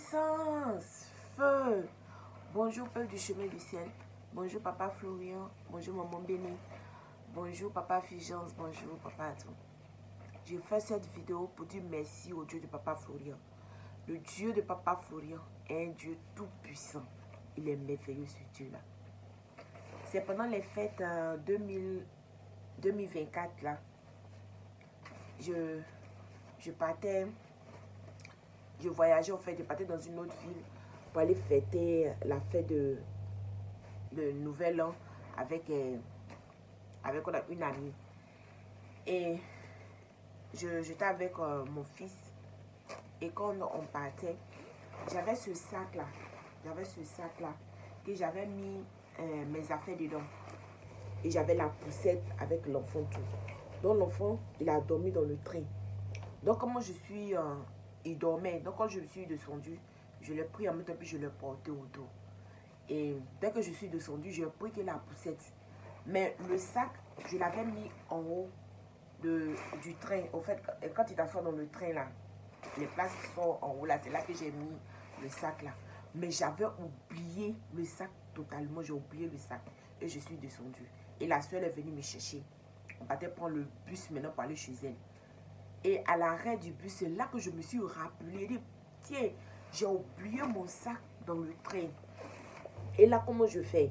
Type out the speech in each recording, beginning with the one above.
puissance, feu. Bonjour, peuple du chemin du ciel. Bonjour, papa Florian. Bonjour, maman Béni. Bonjour, papa Figence. Bonjour, papa Atou. Je fais cette vidéo pour dire merci au Dieu de papa Florian. Le Dieu de papa Florian est un Dieu tout puissant. Il est merveilleux, ce Dieu-là. C'est pendant les fêtes 2024, là. Je partais, je voyageais en fait, je partais dans une autre ville pour aller fêter la fête de Nouvel An avec une amie. Et j'étais avec mon fils. Et quand on partait, j'avais ce sac-là. Que j'avais mis mes affaires dedans. Et j'avais la poussette avec l'enfant tout. Donc l'enfant, il a dormi dans le train. Donc comment je suis... il dormait. Donc quand je me suis descendue, je l'ai pris en même temps puis je l'ai porté au dos. Et dès que je suis descendue, j'ai pris que la poussette. Mais le sac, je l'avais mis en haut du train. Au fait, quand tu t'assois dans le train là, les places qui sont en haut là, c'est là que j'ai mis le sac là. Mais j'avais oublié le sac totalement. J'ai oublié le sac. Et je suis descendue. Et la soeur est venue me chercher. On partait prendre le bus maintenant pour aller chez elle. Et à l'arrêt du bus, c'est là que je me suis rappelé. Tiens, j'ai oublié mon sac dans le train. Et là, comment je fais?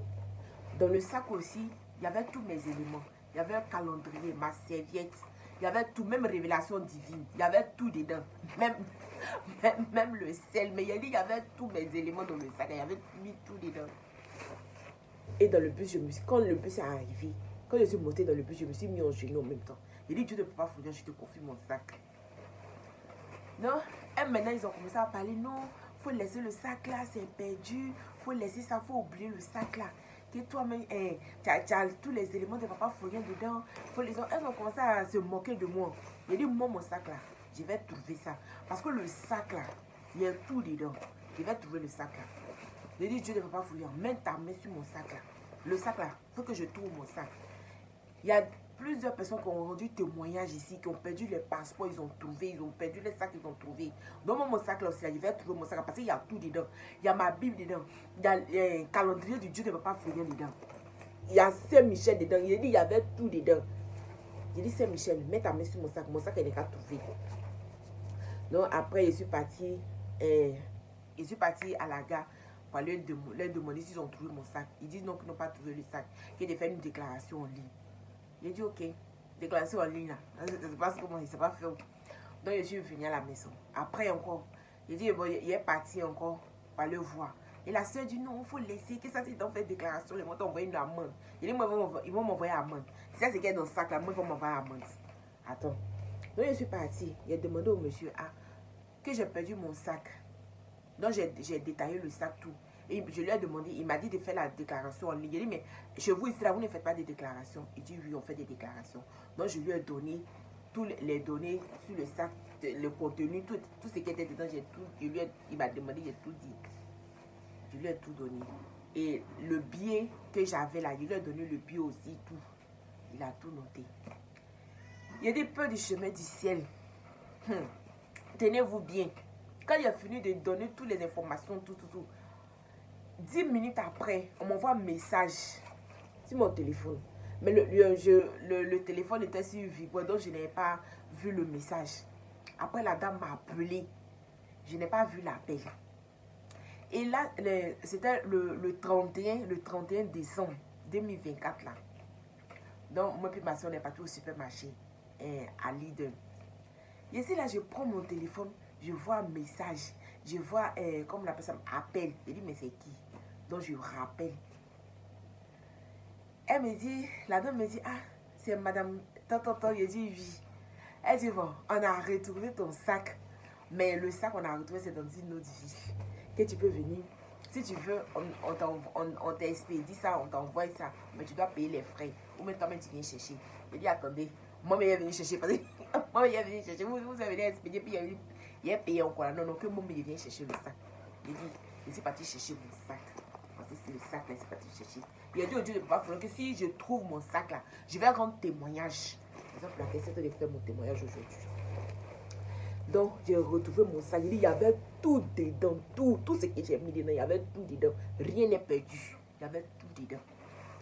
Dans le sac aussi, il y avait tous mes éléments. Il y avait un calendrier, ma serviette. Il y avait tout, même révélation divine. Il y avait tout dedans. Même le sel. Mais il y avait tous mes éléments dans le sac. Il y avait mis tout dedans. Et dans le bus, quand le bus est arrivé, quand je suis montée dans le bus, je me suis mis en genou en même temps. J'ai dit, Dieu de papa Florian, je te confie mon sac. Non, et maintenant ils ont commencé à parler, non, il faut laisser le sac là, c'est perdu. Il faut laisser ça, il faut oublier le sac là. Que toi-même, tu as tous les éléments de papa Florian dedans. Elles ont commencé à se moquer de moi. J'ai dit, moi, mon sac là, je vais trouver ça. Parce que le sac là, il y a tout dedans. Je vais trouver le sac là. J'ai dit, Dieu de papa Florian, mets ta main sur mon sac là. Le sac là, il faut que je trouve mon sac. Il y a plusieurs personnes qui ont rendu témoignage ici, qui ont perdu les passeports, ils ont trouvé, ils ont perdu les sacs, ils ont trouvé. Donc mon sac là aussi, je vais trouver mon sac parce qu'il y a tout dedans. Il y a ma Bible dedans, il y a le calendrier du Dieu de papa Florian dedans. Il y a Saint-Michel dedans, il dit il y avait tout dedans. J'ai dit Saint-Michel, mets ta main sur mon sac elle n'est qu'à trouver. Donc après, je suis partie à la gare pour leur demander s'ils ont trouvé mon sac. Ils disent non, qu'ils n'ont pas trouvé le sac, qu'ils ont fait une déclaration en ligne. J'ai dit ok, déclaration en ligne là. Je ne sais pas comment il s'est pas fait. Donc je suis venue à la maison. Après encore, j'ai dit bon, il est parti encore pour le voir. Et la soeur dit non, il faut laisser. Que ça c'est dans fait déclaration, ils vont t'envoyer une amende. J'ai dit moi ils vont m'envoyer amende. Si ça c'est qu'il y a dans le sac là, moi ils vont m'envoyer amende. Attends. Donc je suis partie. J'ai demandé au monsieur que j'ai perdu mon sac. Donc j'ai détaillé le sac tout. Et je lui ai demandé, il m'a dit de faire la déclaration en ligne. Il dit, mais chez vous ici, là, vous ne faites pas de déclaration. Il dit, oui, on fait des déclarations. Donc, je lui ai donné toutes les données sur le sac, le contenu, tout ce qui était dedans. Il m'a demandé, j'ai tout dit. Je lui ai tout donné. Et le billet que j'avais là, je lui ai donné le billet aussi, tout. Il a tout noté. Il y a des peu du chemin du ciel. Tenez-vous bien. Quand il a fini de donner toutes les informations, tout. 10 minutes après, on m'envoie un message sur mon téléphone. Mais le téléphone était sur vibreur, donc je n'avais pas vu le message. Après, la dame m'a appelé. Je n'ai pas vu l'appel. Et là, c'était le 31 décembre 2024 là. Donc, moi et ma soeur, on est partis au supermarché à Lidl. Et ici, là, je prends mon téléphone, je vois un message. Je vois, comme la personne appelle. Je dis, mais c'est qui? Donc, je rappelle. Elle me dit, la dame me dit, c'est madame, tant. Je dis, oui. Elle dit, bon, on a retrouvé ton sac. Mais le sac, on a retrouvé, c'est dans une autre ville. Que tu peux venir. Si tu veux, on t'expédie ça, on t'envoie ça. Mais tu dois payer les frais. Ou même toi-même, tu viens chercher. Je dis, attendez. Moi, je viens chercher. Parce que moi, je viens chercher. Vous avez expédié, puis il a payé encore. Non, que moi, je viens chercher le sac. Je dis, je suis parti chercher mon sac. Parce que c'est le sac là, c'est parti chercher. Il a dit au Dieu de papa Florian que si je trouve mon sac là, je vais rendre témoignage. Par exemple, la question de faire mon témoignage aujourd'hui. Donc, j'ai retrouvé mon sac. Il y avait tout dedans. Tout ce que j'ai mis dedans, il y avait tout dedans. Rien n'est perdu. Il y avait tout dedans.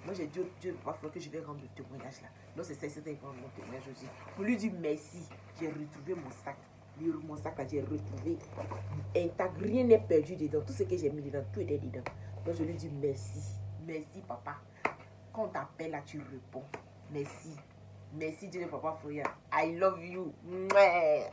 Moi, j'ai dit, Dieu, parfois que je vais rendre le témoignage là. Donc, c'est ça, c'était mon témoignage aussi. Pour lui dire merci, j'ai retrouvé mon sac. Mon sac là, j'ai retrouvé intact. Rien n'est perdu dedans. Tout ce que j'ai mis dedans, tout était dedans. Donc, je lui dis merci. Merci, papa. Quand on t'appelle là, tu réponds. Merci. Merci, Dieu, papa Foya. I love you. Mouais.